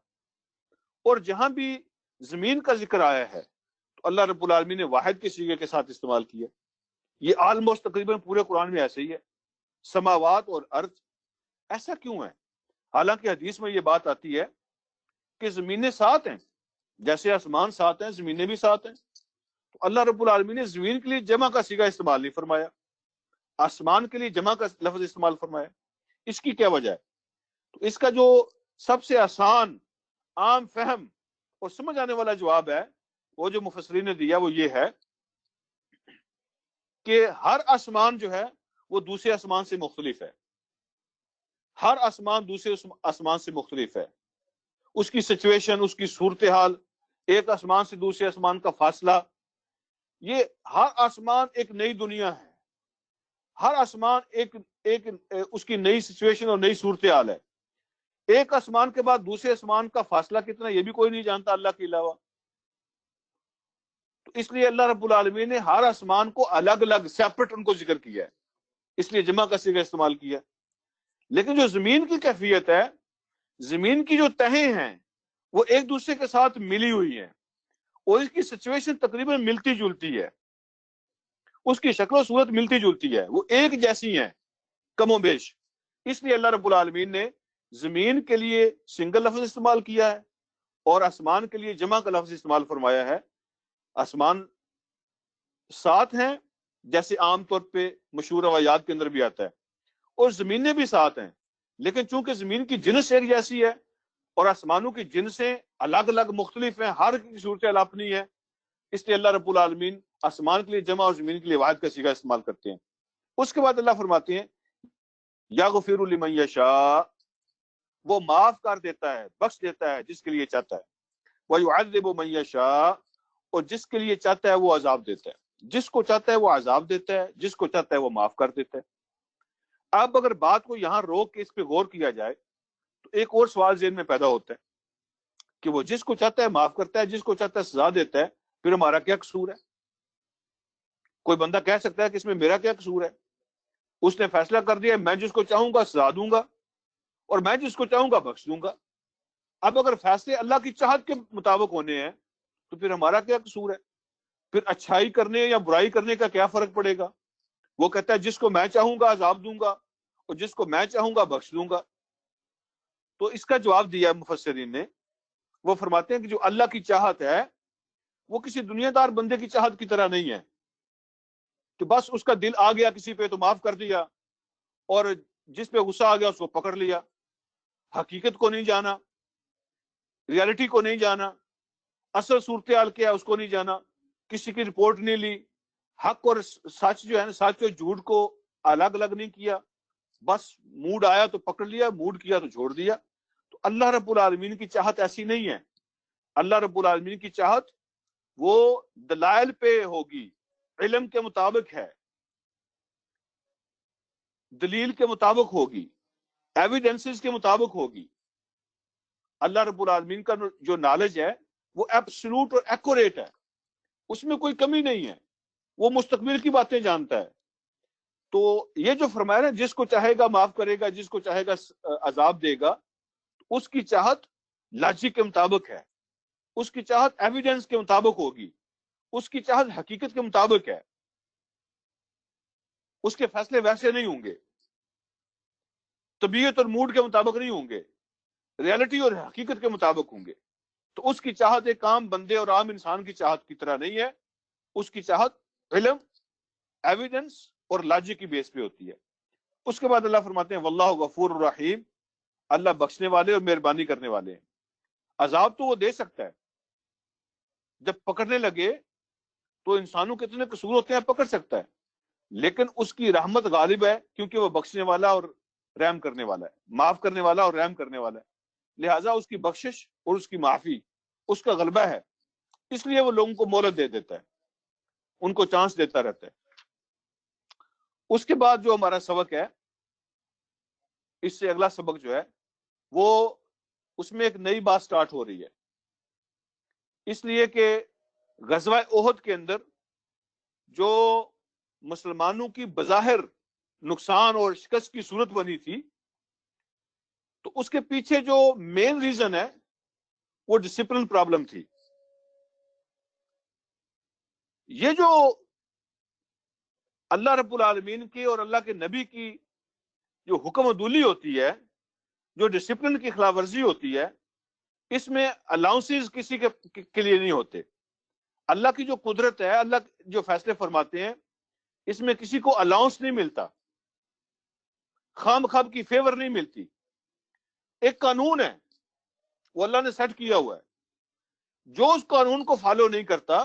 اور جہاں بھی زمین کا ذکر آیا ہے تو اللہ رب العالمین نے واحد کے صیغے کے ساتھ استعمال کیا. یہ آلموسٹ تقریباً پورے قرآن میں ایسے ہی ہے، سماوات اور ارض. ایسا کیوں ہے؟ حالانکہ حدیث میں یہ بات آتی ہے کہ زمینیں سات ہیں، جیسے آسمان سات ہیں زمینیں بھی سات ہیں. تو اللہ رب العالمین نے زمین کے لیے جمع کا صیغہ استعمال نہیں فرمایا، آسمان کے لیے جمع کا لفظ استعمال فرمایا. اس کی کیا وجہ ہے؟ تو اس کا جو سب سے آسان، عام فہم اور سمجھ آنے والا جواب ہے وہ جو مفسرین نے دیا وہ یہ ہے کہ ہر آسمان جو ہے وہ دوسرے آسمان سے مختلف ہے. ہر آسمان دوسرے آسمان سے مختلف ہے. اس کی سچویشن، اس کی صورتحال، ایک آسمان سے دوسرے آسمان کا فاصلہ، یہ ہر آسمان ایک نئی دنیا ہے، ہر آسمان ایک اس کی نئی سچویشن اور نئی صورتحال ہے. ایک آسمان کے بعد دوسرے آسمان کا فاصلہ کتنا یہ بھی کوئی نہیں جانتا اللہ کے علاوہ. تو اس لیے اللہ رب العالمین نے ہر آسمان کو الگ الگ سیپریٹ ان کو ذکر کیا ہے، اس لیے جمع کا صیغہ استعمال کیا. لیکن جو زمین کی کیفیت ہے، زمین کی جو تہیں ہیں وہ ایک دوسرے کے ساتھ ملی ہوئی ہیں اور اس کی سچویشن تقریباً ملتی جلتی ہے، اس کی شکل و صورت ملتی جلتی ہے، وہ ایک جیسی ہیں کم و بیش. اس لیے اللہ رب العالمین نے زمین کے لیے سنگل لفظ استعمال کیا ہے اور آسمان کے لیے جمع کا لفظ استعمال فرمایا ہے. آسمان 7 ہیں جیسے عام طور پہ مشہور روایات کے اندر بھی آتا ہے، اور زمینیں بھی 7 ہیں، لیکن چونکہ زمین کی جنس ایک جیسی ہے اور آسمانوں کی جنسیں الگ الگ مختلف ہیں، ہر کی صورتحال اپنی ہے، اس لیے اللہ رب العالمین آسمان کے لیے جمع اور زمین کے لیے واحد کا صیغہ استعمال کرتے ہیں. اس کے بعد اللہ فرماتے ہیں یغفر لمن یشاء، وہ معاف کر دیتا ہے، بخش دیتا ہے جس کے لیے چاہتا ہے، وَيُعَذِّبُ مَن يَشَاءُ، اور جس کے لیے چاہتا ہے وہ عذاب دیتا ہے، جس کو چاہتا ہے وہ عذاب دیتا ہے، جس کو چاہتا ہے وہ معاف کر دیتا ہے. اب اگر بات کو یہاں روک کے اس پہ غور کیا جائے تو ایک اور سوال ذہن میں پیدا ہوتا ہے کہ وہ جس کو چاہتا ہے معاف کرتا ہے، جس کو چاہتا ہے سزا دیتا ہے، پھر ہمارا کیا قصور ہے؟ کوئی بندہ کہہ سکتا ہے کہ اس میں میرا کیا قصور ہے؟ اس نے فیصلہ کر دیا میں جس کو چاہوں گا سزا دوں گا اور میں جس کو چاہوں گا بخش دوں گا. اب اگر فیصلے اللہ کی چاہت کے مطابق ہونے ہیں تو پھر ہمارا کیا قصور ہے؟ پھر اچھائی کرنے یا برائی کرنے کا کیا فرق پڑے گا؟ وہ کہتا ہے جس کو میں چاہوں گا عذاب دوں گا اور جس کو میں چاہوں گا بخش دوں گا. تو اس کا جواب دیا مفسرین نے، وہ فرماتے ہیں کہ جو اللہ کی چاہت ہے وہ کسی دنیا دار بندے کی چاہت کی طرح نہیں ہے کہ بس اس کا دل آ گیا کسی پہ تو معاف کر دیا، اور جس پہ غصہ آ گیا اس کو پکڑ لیا. حقیقت کو نہیں جانا، ریالٹی کو نہیں جانا، اصل صورتحال کیا ہے اس کو نہیں جانا، کسی کی رپورٹ نہیں لی، حق اور سچ جو ہے نا، سچ اور جھوٹ کو الگ الگ نہیں کیا، بس موڈ آیا تو پکڑ لیا، موڈ کیا تو چھوڑ دیا. تو اللہ رب العالمین کی چاہت ایسی نہیں ہے. اللہ رب العالمین کی چاہت وہ دلائل پہ ہوگی، علم کے مطابق ہے، دلیل کے مطابق ہوگی، ایویڈنسز کے مطابق ہوگی. اللہ رب العالمین کا جو نالج ہے وہ ایبسولوٹ اور ایکوریٹ ہے، اس میں کوئی کمی نہیں ہے، وہ مستقبل کی باتیں جانتا ہے. تو یہ جو فرمایا نا جس کو چاہے گا معاف کرے گا، جس کو چاہے گا عذاب دے گا، اس کی چاہت لاجک کے مطابق ہے، اس کی چاہت ایویڈنس کے مطابق ہوگی، اس کی چاہت حقیقت کے مطابق ہے. اس کے فیصلے ویسے نہیں ہوں گے، طبیعت اور موڈ کے مطابق نہیں ہوں گے، ریالٹی اور حقیقت کے مطابق ہوں گے. تو اس کی چاہت ایک عام بندے اور عام انسان کی چاہت کی طرح نہیں ہے، اس کی چاہت علم، ایویڈنس اور لاجک کی بیس پہ ہوتی ہے. اس کے بعد اللہ فرماتے ہیں واللہ غفور الرحیم، اللہ بخشنے والے اور مہربانی کرنے والے ہیں. عذاب تو وہ دے سکتا ہے، جب پکڑنے لگے تو انسانوں کے اتنے قصور ہوتے ہیں پکڑ سکتا ہے، لیکن اس کی رحمت غالب ہے کیونکہ وہ بخشنے والا اور رحم کرنے والا ہے، معاف کرنے والا اور رحم کرنے والا ہے. لہٰذا اس کی بخشش اور اس کی معافی اس کا غلبہ ہے، اس لیے وہ لوگوں کو مہلت دے دیتا ہے، ان کو چانس دیتا رہتا ہے. اس کے بعد جو ہمارا سبق ہے، اس سے اگلا سبق جو ہے وہ اس میں ایک نئی بات سٹارٹ ہو رہی ہے، اس لیے کہ غزوہ احد کے اندر جو مسلمانوں کی بظاہر نقصان اور شکست کی صورت بنی تھی، تو اس کے پیچھے جو مین ریزن ہے وہ ڈسپلن پرابلم تھی. یہ جو اللہ رب العالمین کی اور اللہ کے نبی کی جو حکم عدولی ہوتی ہے، جو ڈسپلن کی خلاف ورزی ہوتی ہے، اس میں الاؤنسز کسی کے لیے نہیں ہوتے. اللہ کی جو قدرت ہے، اللہ جو فیصلے فرماتے ہیں، اس میں کسی کو الاؤنس نہیں ملتا، خام خواہ کی فیور نہیں ملتی. ایک قانون ہے وہ اللہ نے سیٹ کیا ہوا ہے، جو اس قانون کو فالو نہیں کرتا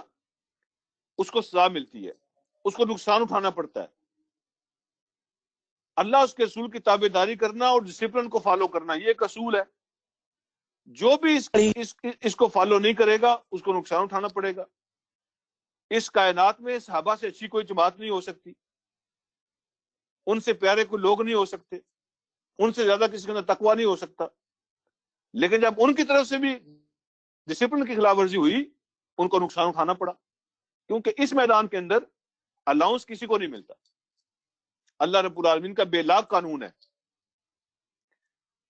اس کو سزا ملتی ہے، اس کو نقصان اٹھانا پڑتا ہے. اللہ اس کے رسول کی تابع داری کرنا اور ڈسپلن کو فالو کرنا یہ ایک اصول ہے. جو بھی اس کو فالو نہیں کرے گا اس کو نقصان اٹھانا پڑے گا. اس کائنات میں صحابہ سے اچھی کوئی جماعت نہیں ہو سکتی, ان سے پیارے کوئی لوگ نہیں ہو سکتے, ان سے زیادہ کسی کے اندر تقویٰ نہیں ہو سکتا. لیکن جب ان کی طرف سے بھی ڈسپلن کی خلاف ورزی ہوئی, ان کو نقصان اٹھانا پڑا, کیونکہ اس میدان کے اندر الاؤنس کسی کو نہیں ملتا. اللہ رب العالمین کا بے لاگ قانون ہے.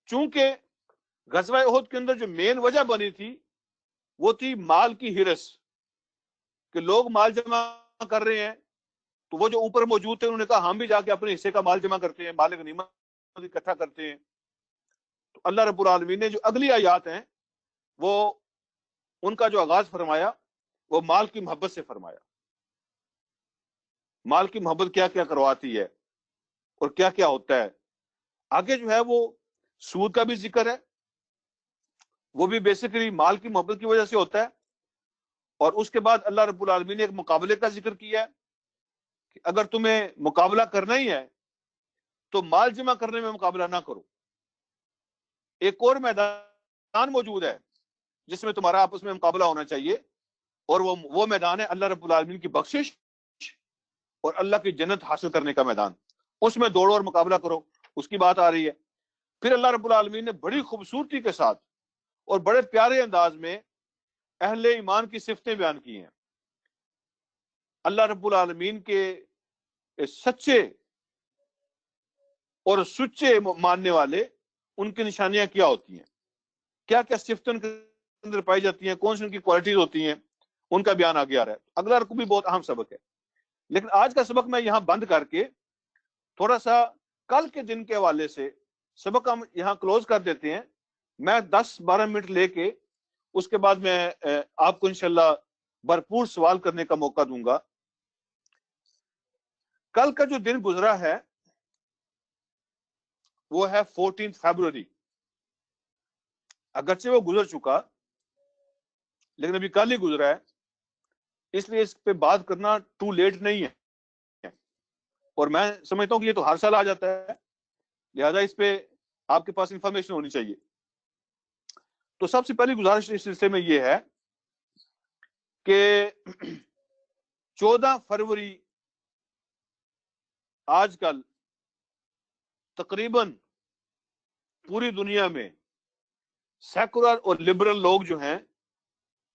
چونکہ غزوہ احد کے اندر جو مین وجہ بنی تھی وہ تھی مال کی ہرس, کہ لوگ مال جمع کر رہے ہیں, تو وہ جو اوپر موجود تھے انہوں نے کہا ہم بھی جا کے اپنے حصے کا مال جمع کرتے ہیں, مال غنیمت اکٹھا کرتے ہیں. تو اللہ رب العالمین نے جو اگلی آیات ہیں وہ ان کا جو آغاز فرمایا وہ مال کی محبت سے فرمایا. مال کی محبت کیا کیا کرواتی ہے اور کیا کیا ہوتا ہے. آگے جو ہے وہ سود کا بھی ذکر ہے, وہ بھی بیسیکلی مال کی محبت کی وجہ سے ہوتا ہے. اور اس کے بعد اللہ رب العالمین نے ایک مقابلے کا ذکر کیا ہے کہ اگر تمہیں مقابلہ کرنا ہی ہے تو مال جمع کرنے میں مقابلہ نہ کرو. ایک اور میدان موجود ہے جس میں تمہارا آپس میں مقابلہ ہونا چاہیے, اور وہ میدان ہے اللہ رب العالمین کی بخشش اور اللہ کی جنت حاصل کرنے کا میدان. اس میں دوڑو اور مقابلہ کرو, اس کی بات آ رہی ہے. پھر اللہ رب العالمین نے بڑی خوبصورتی کے ساتھ اور بڑے پیارے انداز میں اہل ایمان کی صفتیں بیان کی ہیں. اللہ رب العالمین کے سچے اور سچے ماننے والے, ان کی نشانیاں کیا ہوتی ہیں, کیا کیا صفتیں ان کے اندر پائی جاتی ہیں, کون سی ان کی کوالٹیز ہوتی ہیں, ان کا بیان آگے آ رہا ہے. اگلا رکوع بھی بہت اہم سبق ہے. لیکن آج کا سبق میں یہاں بند کر کے تھوڑا سا کل کے دن کے حوالے سے سبق ہم یہاں کلوز کر دیتے ہیں. میں 10-12 منٹ لے کے اس کے بعد میں آپ کو انشاءاللہ بھرپور سوال کرنے کا موقع دوں گا. کل کا جو دن گزرا ہے وہ ہے 14 فیبروری. اگرچہ وہ گزر چکا لیکن ابھی کل ہی گزرا ہے, اس لیے اس پہ بات کرنا ٹو لیٹ نہیں ہے. اور میں سمجھتا ہوں کہ یہ تو ہر سال آ جاتا ہے, لہذا اس پہ آپ کے پاس انفارمیشن ہونی چاہیے. تو سب سے پہلی گزارش اس سلسلے میں یہ ہے کہ 14 فروری آج کل تقریباً پوری دنیا میں سیکولر اور لبرل لوگ جو ہیں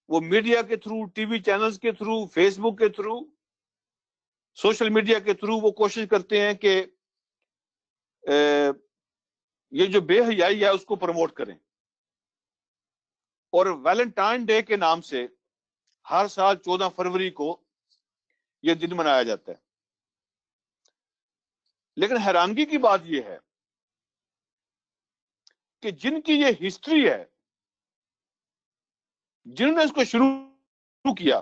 وہ میڈیا کے تھرو, ٹی وی چینلز کے تھرو, فیس بک کے تھرو, سوشل میڈیا کے تھرو وہ کوشش کرتے ہیں کہ یہ جو بے حیائی ہے اس کو پروموٹ کریں. اور ویلنٹائن ڈے کے نام سے ہر سال 14 فروری کو یہ دن منایا جاتا ہے. لیکن حیرانگی کی بات یہ ہے کہ جن کی یہ ہسٹری ہے, جنہوں نے اس کو شروع کیا,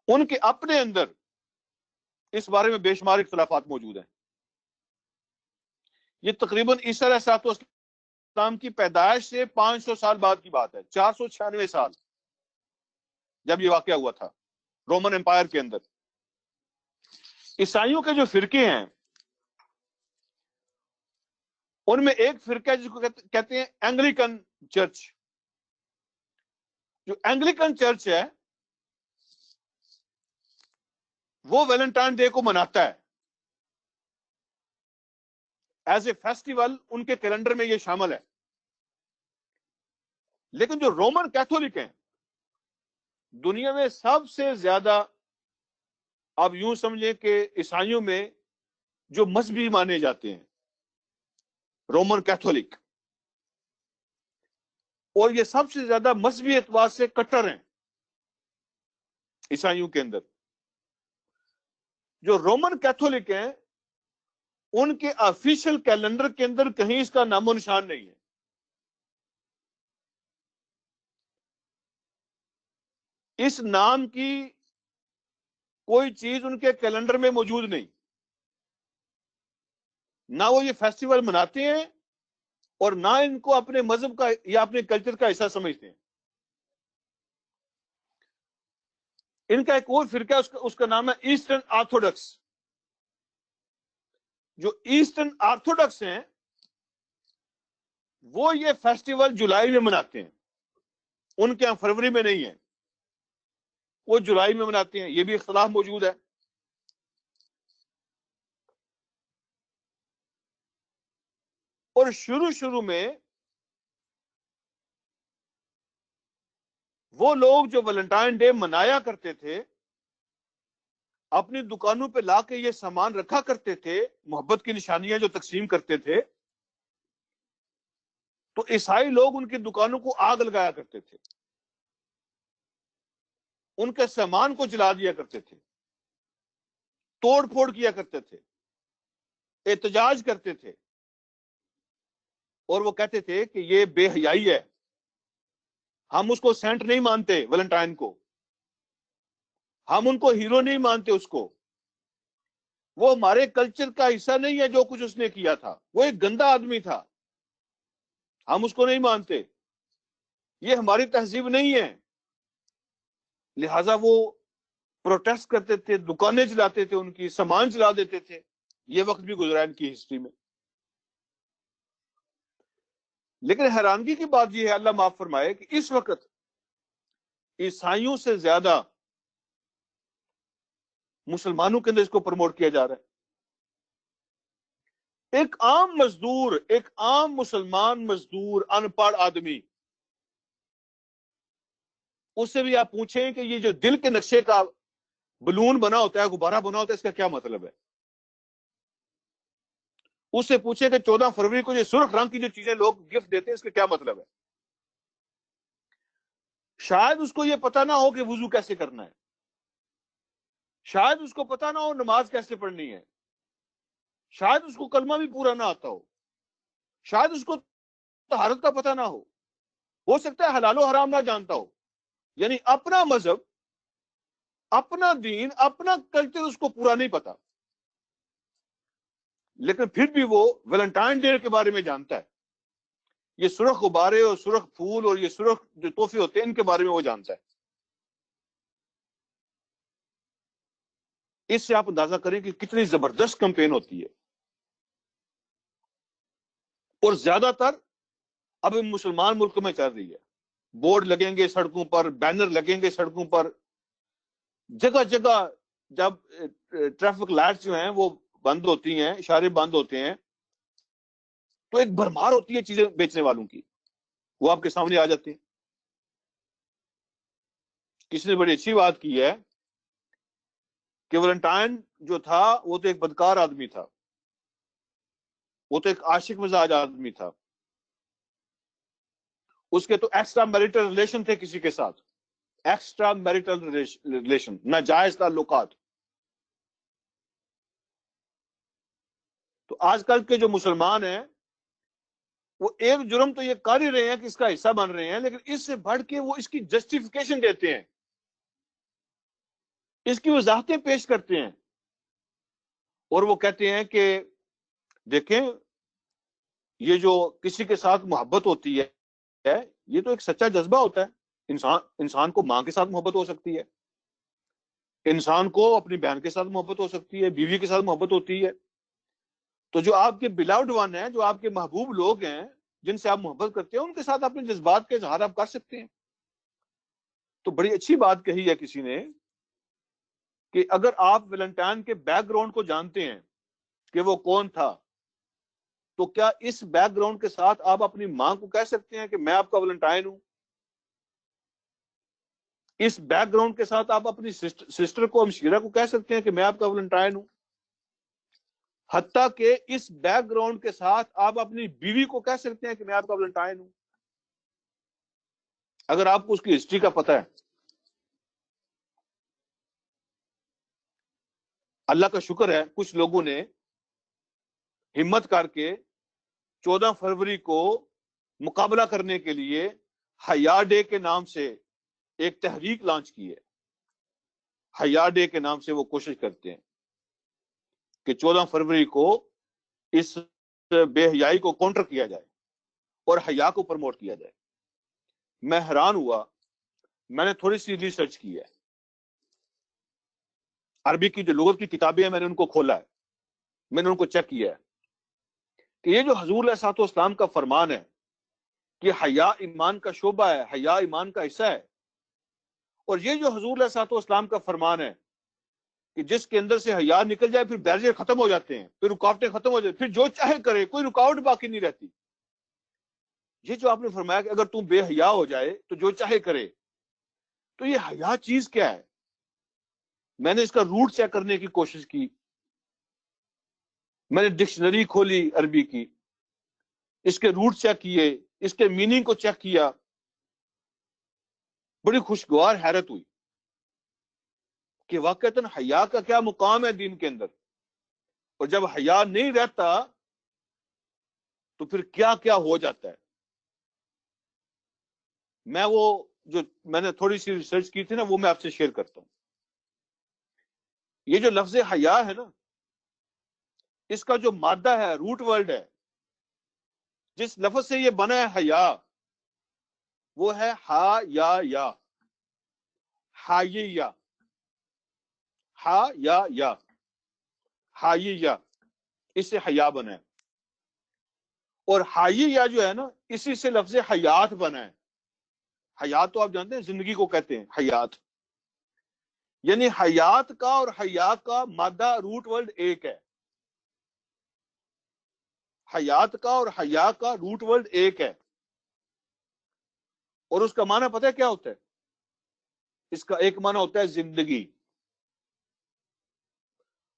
ان کے اپنے اندر اس بارے میں بے شمار اختلافات موجود ہیں. یہ تقریباً عیسی علیہ السلام کی پیدائش سے 500 سال بعد کی بات ہے, 496 سال جب یہ واقعہ ہوا تھا رومن امپائر کے اندر. عیسائیوں کے جو فرقے ہیں ان میں ایک فرقہ جس کو کہتے ہیں اینگلیکن چرچ. جو اینگلیکن چرچ ہے وہ ویلنٹائن ڈے کو مناتا ہے ایز اے فیسٹیول, ان کے کیلنڈر میں یہ شامل ہے. لیکن جو رومن کیتھولک ہیں, دنیا میں سب سے زیادہ آپ یوں سمجھیں کہ عیسائیوں میں جو مذہبی مانے جاتے ہیں رومن کیتھولک, اور یہ سب سے زیادہ مذہبی اعتبار سے کٹر ہیں عیسائیوں کے اندر. جو رومن کیتھولک ہیں ان کے آفیشل کیلنڈر کے اندر کہیں اس کا نام و نشان نہیں ہے. اس نام کی کوئی چیز ان کے کیلنڈر میں موجود نہیں. نہ وہ یہ فیسٹیول مناتے ہیں اور نہ ان کو اپنے مذہب کا یا اپنے کلچر کا حصہ سمجھتے ہیں. ان کا ایک اور فرقہ اس کا نام ہے ایسٹرن آرتھوڈکس. جو ایسٹرن آرتھوڈکس ہیں وہ یہ فیسٹیول جولائی میں مناتے ہیں، ان کے یہاں فروری میں نہیں ہے، وہ جولائی میں مناتے ہیں، یہ بھی اختلاف موجود ہے۔ اور شروع میں وہ لوگ جو ویلنٹائن ڈے منایا کرتے تھے اپنی دکانوں پہ لا کے یہ سامان رکھا کرتے تھے، محبت کی نشانیاں جو تقسیم کرتے تھے، تو عیسائی لوگ ان کی دکانوں کو آگ لگایا کرتے تھے، ان کے سامان کو جلا دیا کرتے تھے، توڑ پھوڑ کیا کرتے تھے، احتجاج کرتے تھے، اور وہ کہتے تھے کہ یہ بے حیائی ہے، ہم اس کو سینٹ نہیں مانتے ویلنٹائن کو، ہم ان کو ہیرو نہیں مانتے، اس کو وہ ہمارے کلچر کا حصہ نہیں ہے، جو کچھ اس نے کیا تھا وہ ایک گندا آدمی تھا، ہم اس کو نہیں مانتے، یہ ہماری تہذیب نہیں ہے۔ لہذا وہ پروٹیسٹ کرتے تھے، دکانیں جلاتے تھے، ان کی سامان جلا دیتے تھے، یہ وقت بھی گزرا ان کی ہسٹری میں۔ لیکن حیرانگی کی بات یہ ہے، اللہ معاف فرمائے، کہ اس وقت عیسائیوں سے زیادہ مسلمانوں کے اندر اس کو پروموٹ کیا جا رہا ہے۔ ایک عام مزدور، ایک عام مسلمان مزدور، ان پڑھ آدمی، اس سے بھی آپ پوچھیں کہ یہ جو دل کے نقشے کا بلون بنا ہوتا ہے، غبارہ بنا ہوتا ہے، اس کا کیا مطلب ہے؟ اس سے پوچھیں کہ 14 فروری کو یہ سرخ رنگ کی جو چیزیں لوگ گفٹ دیتے ہیں، اس کا کیا مطلب ہے؟ شاید اس کو یہ پتا نہ ہو کہ وضو کیسے کرنا ہے، شاید اس کو پتا نہ ہو نماز کیسے پڑھنی ہے، شاید اس کو کلمہ بھی پورا نہ آتا ہو، شاید اس کو طہارت کا پتہ نہ ہو سکتا ہے حلال و حرام نہ جانتا ہو، یعنی اپنا مذہب، اپنا دین، اپنا کلچر اس کو پورا نہیں پتا، لیکن پھر بھی وہ ویلنٹائن ڈے کے بارے میں جانتا ہے، یہ سرخ غبارے اور سرخ پھول اور یہ سرخ جو تحفے ہوتے ہیں ان کے بارے میں وہ جانتا ہے۔ اس سے آپ اندازہ کریں کہ کتنی زبردست کمپین ہوتی ہے۔ اور زیادہ تر اب مسلمان ملک میں چل رہی ہے، بورڈ لگیں گے سڑکوں پر، بینر لگیں گے سڑکوں پر، جگہ جگہ جب ٹریفک لائٹس جو ہیں وہ بند ہوتی ہیں، اشارے بند ہوتے ہیں، تو ایک بھرمار ہوتی ہے چیزیں بیچنے والوں کی، وہ آپ کے سامنے آ جاتے ہیں۔ کسی نے بڑی اچھی بات کی ہے کہ ویلنٹائن جو تھا وہ تو ایک بدکار آدمی تھا، وہ تو ایک عاشق مزاج آدمی تھا، اس کے تو ایکسٹرا میریٹل ریلیشن تھے کسی کے ساتھ، ایکسٹرا میریٹل ریلیشن، ناجائز تعلقات۔ تو آج کل کے جو مسلمان ہیں وہ ایک جرم تو یہ کر ہی رہے ہیں کہ اس کا حصہ بن رہے ہیں، لیکن اس سے بڑھ کے وہ اس کی جسٹیفیکیشن دیتے ہیں، اس کی وضاحتیں پیش کرتے ہیں، اور وہ کہتے ہیں کہ دیکھیں یہ جو کسی کے ساتھ محبت ہوتی ہے یہ تو ایک سچا جذبہ ہوتا ہے، انسان کو ماں کے ساتھ محبت ہو سکتی ہے، انسان کو اپنی بہن کے ساتھ محبت ہو سکتی ہے، بیوی کے ساتھ محبت ہوتی ہے، تو جو آپ کے بلاؤڈ ون ہیں، جو آپ کے محبوب لوگ ہیں، جن سے آپ محبت کرتے ہیں، ان کے ساتھ اپنے جذبات کے اظہار آپ کر سکتے ہیں۔ تو بڑی اچھی بات کہی ہے کسی نے کہ اگر آپ ویلنٹائن کے بیک گراؤنڈ کو جانتے ہیں کہ وہ کون تھا، تو کیا اس بیک گراؤنڈ کے ساتھ آپ اپنی ماں کو کہہ سکتے ہیں کہ میں آپ کا ویلنٹائن ہوں؟ اس بیک گراؤنڈ کے ساتھ آپ اپنی سسٹر کو، ہمشیرہ کو کہہ سکتے ہیں کہ میں آپ کا ویلنٹائن ہوں؟ حتیٰ کہ اس بیک گراؤنڈ کے ساتھ آپ اپنی بیوی کو کہہ سکتے ہیں کہ میں آپ کا ویلنٹائن ہوں، اگر آپ کو اس کی ہسٹری کا پتہ ہے۔ اللہ کا شکر ہے کچھ لوگوں نے ہمت کر کے 14 فروری کو مقابلہ کرنے کے لیے حیا ڈے کے نام سے ایک تحریک لانچ کی ہے۔ حیا ڈے کے نام سے وہ کوشش کرتے ہیں کہ 14 فروری کو اس بے حیائی کو کاؤنٹر کیا جائے اور حیا کو پروموٹ کیا جائے۔ میں حیران ہوا، میں نے تھوڑی سی ریسرچ کی ہے، عربی کی جو لغت کی کتابیں ہیں میں نے ان کو کھولا ہے، میں نے ان کو چیک کیا ہے کہ یہ جو حضور علیہ الصلوۃ والسلام کا فرمان ہے کہ حیا ایمان کا شعبہ ہے، حیا ایمان کا حصہ ہے. اور یہ جو حضور علیہ الصلوۃ والسلام کا فرمان ہے کہ جس کے اندر سے حیا نکل جائے پھر بیریئر ختم ہو جاتے ہیں، پھر رکاوٹیں ختم ہو جاتی، پھر جو چاہے کرے، کوئی رکاوٹ باقی نہیں رہتی. یہ جو آپ نے فرمایا کہ اگر تم بے حیا ہو جائے تو جو چاہے کرے، تو یہ حیا چیز کیا ہے؟ میں نے اس کا روٹ چیک کرنے کی کوشش کی، میں نے ڈکشنری کھولی عربی کی، اس کے روٹ چیک کیے، اس کے میننگ کو چیک کیا. بڑی خوشگوار حیرت ہوئی کہ واقعتاً حیا کا کیا مقام ہے دین کے اندر، اور جب حیا نہیں رہتا تو پھر کیا کیا ہو جاتا ہے. میں نے تھوڑی سی ریسرچ کی تھی نا، وہ میں آپ سے شیئر کرتا ہوں. یہ جو لفظ حیا ہے نا، اس کا جو مادہ ہے، روٹ ورڈ ہے، جس لفظ سے یہ بنا ہے حیا، وہ ہے ہا یا ہائیا، ہا یا ہائیا، اس سے حیا بنا ہے. اور ہائیا جو ہے نا، اسی سے لفظ حیات بنا ہے. حیات تو آپ جانتے ہیں زندگی کو کہتے ہیں حیات، یعنی حیات کا اور حیا کا مادہ روٹ ورڈ ایک ہے. حیات کا اور حیا کا روٹ ورڈ ایک ہے. اور اس کا معنی پتہ ہے کیا ہوتا ہے؟ اس کا ایک معنی ہوتا ہے زندگی،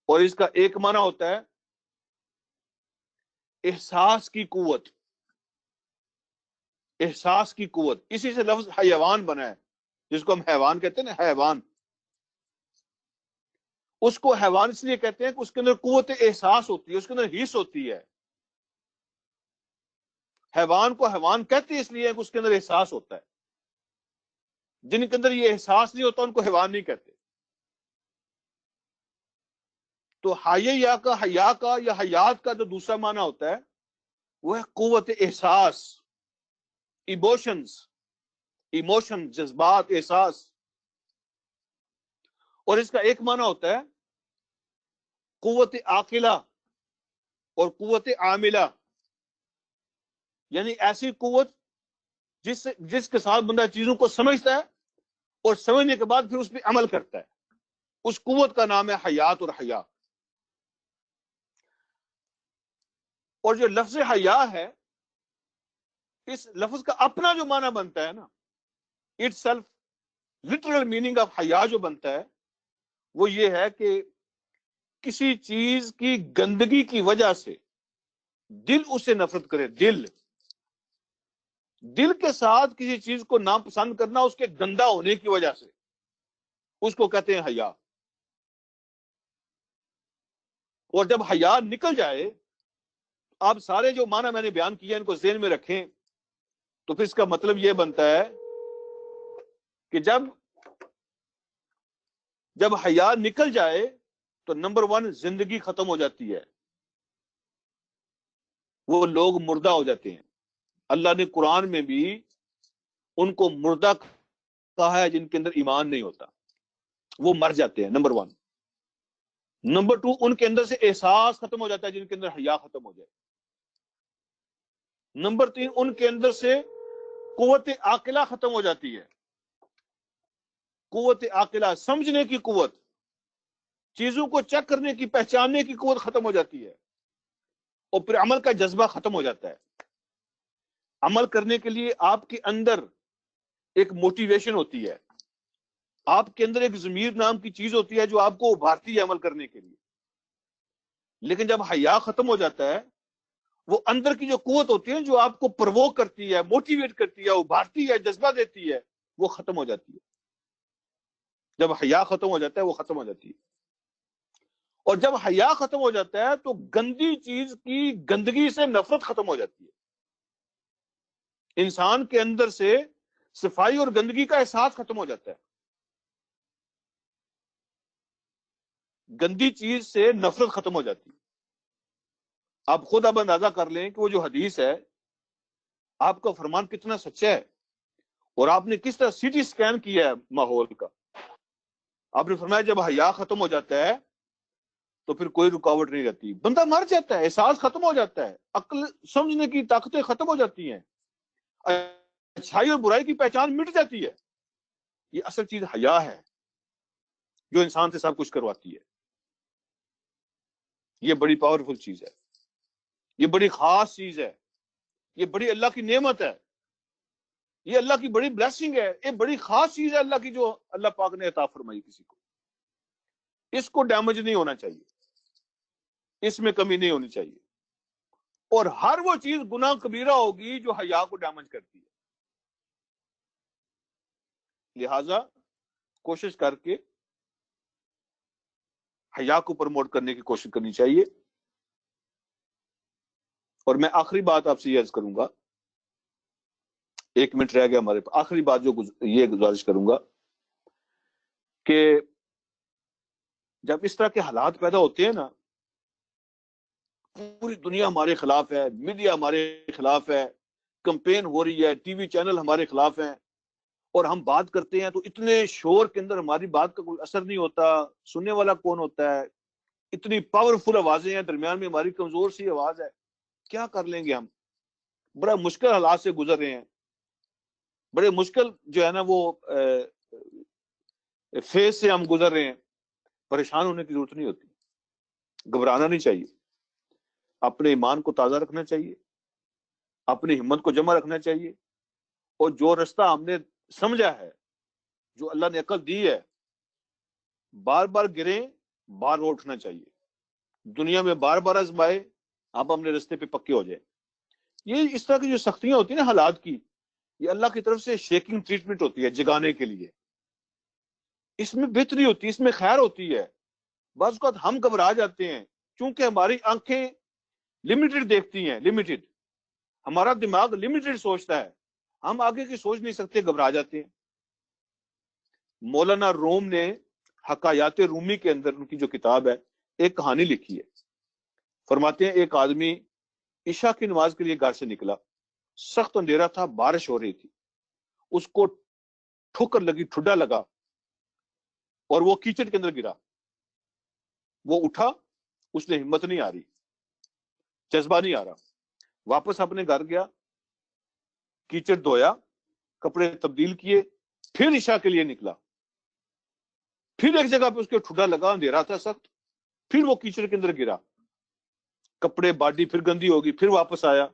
اور اس کا ایک معنی ہوتا ہے احساس کی قوت. احساس کی قوت، اسی سے لفظ حیوان بنا ہے، جس کو ہم حیوان کہتے ہیں نا، حیوان. اس کو حیوان اس لیے کہتے ہیں کہ اس کے اندر قوت احساس ہوتی ہے، اس کے اندر حس ہوتی ہے. حیوان کو حیوان کہتے ہیں اس لیے کہ اس کے اندر احساس ہوتا ہے. جن کے اندر یہ احساس نہیں ہوتا ان کو حیوان نہیں کہتے. تو حیا کا یا حیات کا جو دوسرا معنی ہوتا ہے وہ ہے قوت احساس، ایموشن، جذبات، احساس. اور اس کا ایک معنی ہوتا ہے قوت عاقلہ اور قوت عاملہ، یعنی ایسی قوت جس کے ساتھ بندہ چیزوں کو سمجھتا ہے اور سمجھنے کے بعد پھر اس پہ عمل کرتا ہے. اس قوت کا نام ہے حیات اور حیا. اور جو لفظ حیا ہے، اس لفظ کا اپنا جو معنی بنتا ہے نا، it self literal meaning of حیا جو بنتا ہے وہ یہ ہے کہ کسی چیز کی گندگی کی وجہ سے دل اسے نفرت کرے. دل کے ساتھ کسی چیز کو ناپسند کرنا اس کے گندا ہونے کی وجہ سے، اس کو کہتے ہیں حیا. اور جب حیا نکل جائے، آپ سارے جو معنی میں نے بیان کیا ان کو ذہن میں رکھیں، تو پھر اس کا مطلب یہ بنتا ہے کہ جب حیا نکل جائے تو نمبر 1 زندگی ختم ہو جاتی ہے، وہ لوگ مردہ ہو جاتے ہیں. اللہ نے قرآن میں بھی ان کو مردہ کہا ہے جن کے اندر ایمان نہیں ہوتا، وہ مر جاتے ہیں. نمبر 1. نمبر 2، ان کے اندر سے احساس ختم ہو جاتا ہے جن کے اندر حیا ختم ہو جائے. نمبر 3، ان کے اندر سے قوت عاقلہ ختم ہو جاتی ہے. قوت عاقلہ، سمجھنے کی قوت، چیزوں کو چیک کرنے کی، پہچاننے کی قوت ختم ہو جاتی ہے. اور پھر عمل کا جذبہ ختم ہو جاتا ہے. عمل کرنے کے لیے آپ کے اندر ایک موٹیویشن ہوتی ہے، آپ کے اندر ایک ضمیر نام کی چیز ہوتی ہے جو آپ کو ابھارتی ہے عمل کرنے کے لیے. لیکن جب حیا ختم ہو جاتا ہے، وہ اندر کی جو قوت ہوتی ہے جو آپ کو پرووک کرتی ہے، موٹیویٹ کرتی ہے، ابھارتی ہے، جذبہ دیتی ہے، وہ ختم ہو جاتی ہے. جب حیا ختم ہو جاتا ہے وہ ختم ہو جاتی ہے. اور جب حیا ختم ہو جاتا ہے تو گندی چیز کی گندگی سے نفرت ختم ہو جاتی ہے. انسان کے اندر سے صفائی اور گندگی کا احساس ختم ہو جاتا ہے. گندی چیز سے نفرت ختم ہو جاتی ہے. آپ خود اب اندازہ کر لیں کہ وہ جو حدیث ہے، آپ کا فرمان کتنا سچا ہے، اور آپ نے کس طرح سی ٹی اسکین کیا ہے ماحول کا. آپ نے فرمایا جب حیا ختم ہو جاتا ہے تو پھر کوئی رکاوٹ نہیں رہتی، بندہ مر جاتا ہے، احساس ختم ہو جاتا ہے، عقل سمجھنے کی طاقتیں ختم ہو جاتی ہیں. اچھائی اور برائی کی پہچان مٹ جاتی ہے. یہ اصل چیز حیا ہے جو انسان سے سب کچھ کرواتی ہے. یہ بڑی پاورفل چیز ہے, یہ بڑی خاص چیز ہے, یہ بڑی اللہ کی نعمت ہے, یہ اللہ کی بڑی بلیسنگ ہے, یہ بڑی خاص چیز ہے اللہ کی جو اللہ پاک نے عطا فرمائی کسی کو. اس کو ڈیمیج نہیں ہونا چاہیے, اس میں کمی نہیں ہونی چاہیے. اور ہر وہ چیز گناہ کبیرہ ہوگی جو حیا کو ڈیمیج کرتی ہے. لہذا کوشش کر کے حیا کو پروموٹ کرنے کی کوشش کرنی چاہیے. اور میں آخری بات آپ سے یہ عرض کروں گا, 1 منٹ رہ گیا ہمارے پاس. آخری بات جو یہ گزارش کروں گا کہ جب اس طرح کے حالات پیدا ہوتے ہیں نا, پوری دنیا ہمارے خلاف ہے, میڈیا ہمارے خلاف ہے, کمپین ہو رہی ہے, ٹی وی چینل ہمارے خلاف ہیں, اور ہم بات کرتے ہیں تو اتنے شور کے اندر ہماری بات کا کوئی اثر نہیں ہوتا, سننے والا کون ہوتا ہے, اتنی پاورفل آوازیں ہیں, درمیان میں ہماری کمزور سی آواز ہے, کیا کر لیں گے ہم؟ بڑا مشکل حالات سے گزر رہے ہیں, بڑے مشکل جو ہے نا وہ فیز سے ہم گزر رہے ہیں. پریشان ہونے کی ضرورت نہیں ہوتی, گھبرانا نہیں چاہیے, اپنے ایمان کو تازہ رکھنا چاہیے, اپنی ہمت کو جمع رکھنا چاہیے, اور جو رستہ ہم نے سمجھا ہے, جو اللہ نے عقل دی ہے, بار بار گریں, بار بار اٹھنا چاہیے. دنیا میں بار بار آزمائے, آپ اپنے رستے پہ پکے ہو جائیں. یہ اس طرح کی جو سختیاں ہوتی ہیں نا حالات کی, یہ اللہ کی طرف سے شیکنگ ٹریٹمنٹ ہوتی ہے جگانے کے لیے. اس میں بہتری ہوتی ہے, اس میں خیر ہوتی ہے. بعض اوقات ہم گھبرا جاتے ہیں چونکہ ہماری آنکھیں لمیٹڈ دیکھتی ہیں, لمیٹڈ, ہمارا دماغ لمیٹڈ سوچتا ہے, ہم آگے کی سوچ نہیں سکتے, گھبرا جاتے ہیں. مولانا روم نے حکایات رومی کے اندر ان کی جو کتاب ہے ایک کہانی لکھی ہے. فرماتے ہیں ایک آدمی عشاء کی نماز کے لیے گھر سے نکلا, سخت اندھیرا تھا, بارش ہو رہی تھی, اس کو ٹھوکر لگی, ٹھڈا لگا, اور وہ کیچڑ کے اندر گرا. وہ اٹھا, اس نے ہمت نہیں آ رہی, جذبہ نہیں آ رہا, واپس اپنے گھر گیا, کیچڑ دھویا, کپڑے تبدیل کیے, پھر عشاء کے لیے نکلا. پھر ایک جگہ پہ اس کے ٹھڈا لگا, اندھیرا تھا سخت, پھر وہ کیچڑ کے اندر گرا, کپڑے باڈی پھر گندی ہوگی, پھر واپس آیا,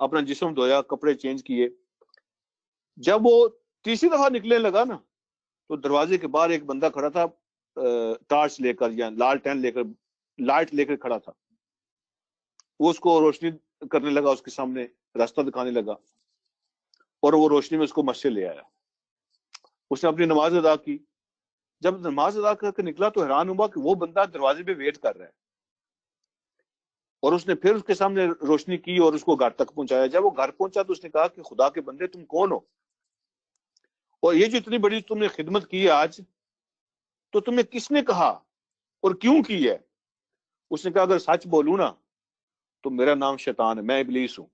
اپنا جسم دھویا, کپڑے چینج کیے. جب وہ تیسری دفعہ نکلنے لگا نا, تو دروازے کے باہر ایک بندہ کھڑا تھا, ٹارچ لے کر یا لالٹین لے کر, لائٹ لے کر کھڑا تھا. وہ اس کو روشنی کرنے لگا, اس کے سامنے راستہ دکھانے لگا, اور وہ روشنی میں اس کو مسجد لے آیا. اس نے اپنی نماز ادا کی. جب نماز ادا کر کے نکلا تو حیران ہوا کہ وہ بندہ دروازے پہ ویٹ کر رہا ہے, اور اس نے پھر اس کے سامنے روشنی کی اور اس کو گھر تک پہنچایا. جب وہ گھر پہنچا تو اس نے کہا کہ خدا کے بندے تم کون ہو, اور یہ جو اتنی بڑی تم نے خدمت کی ہے آج, تو تمہیں کس نے کہا اور کیوں کی ہے؟ اس نے کہا اگر سچ بولوں نا تو میرا نام شیطان ہے, میں ابلیس ہوں.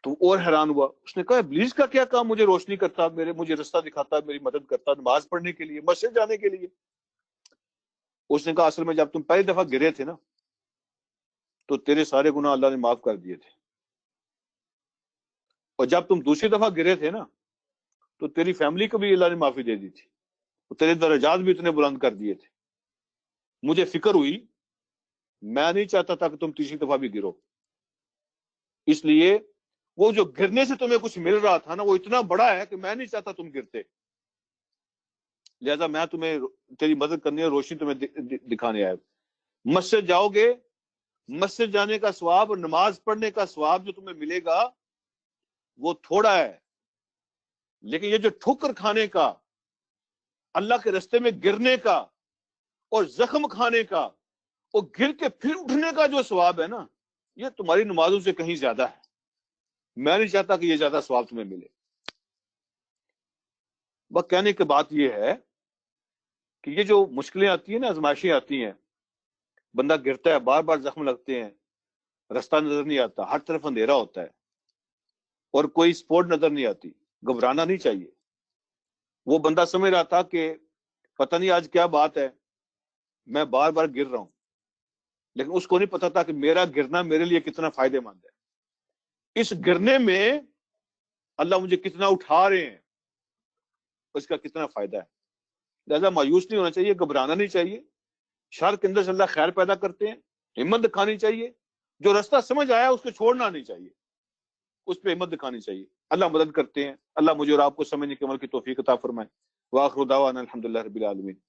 تو اور حیران ہوا. اس نے کہا ابلیس کا کیا کام مجھے روشنی کرتا, مجھے رستہ دکھاتا, میری مدد کرتا, نماز پڑھنے کے لیے, مسجد جانے کے لیے. اس نے کہا اصل میں جب تم پہلی دفعہ گرے تھے نا تو تیرے سارے گناہ اللہ نے معاف کر دیے تھے, اور جب تم دوسری دفعہ گرے تھے نا تو تیری فیملی کو بھی اللہ نے معافی دے دی تھی, اور تیرے درجات بھی اتنے بلند کر دیے تھے. مجھے فکر ہوئی, میں نہیں چاہتا تھا کہ تم تیسری دفعہ بھی گرو, اس لیے وہ جو گرنے سے تمہیں کچھ مل رہا تھا نا وہ اتنا بڑا ہے کہ میں نہیں چاہتا تم گرتے, لہذا میں تمہیں تیری مدد کرنے اور روشنی تمہیں دکھانے آیا. مسجد جاؤ گے, مسجد جانے کا ثواب اور نماز پڑھنے کا ثواب جو تمہیں ملے گا وہ تھوڑا ہے, لیکن یہ جو ٹھوکر کھانے کا, اللہ کے رستے میں گرنے کا اور زخم کھانے کا اور گر کے پھر اٹھنے کا جو ثواب ہے نا, یہ تمہاری نمازوں سے کہیں زیادہ ہے. میں نہیں چاہتا کہ یہ زیادہ ثواب تمہیں ملے. بس کہنے کی بات یہ ہے کہ یہ جو مشکلیں آتی ہیں نا, آزمائشیں آتی ہیں, بندہ گرتا ہے, بار بار زخم لگتے ہیں, رستہ نظر نہیں آتا, ہر طرف اندھیرا ہوتا ہے, اور کوئی سپورٹ نظر نہیں آتی. گھبرانا نہیں چاہیے. وہ بندہ سمجھ رہا تھا کہ پتہ نہیں آج کیا بات ہے, میں بار بار گر رہا ہوں, لیکن اس کو نہیں پتا تھا کہ میرا گرنا میرے لیے کتنا فائدے مند ہے. اس گرنے میں اللہ مجھے کتنا اٹھا رہے ہیں، اس کا کتنا فائدہ ہے. لہذا مایوس نہیں ہونا چاہیے، گھبرانا نہیں چاہیے. شر کے اندر سے اللہ خیر پیدا کرتے ہیں، ہمت دکھانی چاہیے. جو رستہ سمجھ آیا اس کو چھوڑنا نہیں چاہیے، اس پہ ہمت دکھانی چاہیے. اللہ مدد کرتے ہیں. اللہ مجھے اور آپ کو سمجھنے کے عمل کی توفیق عطا فرمائے. وآخر دعوانا الحمدللہ رب العالمین.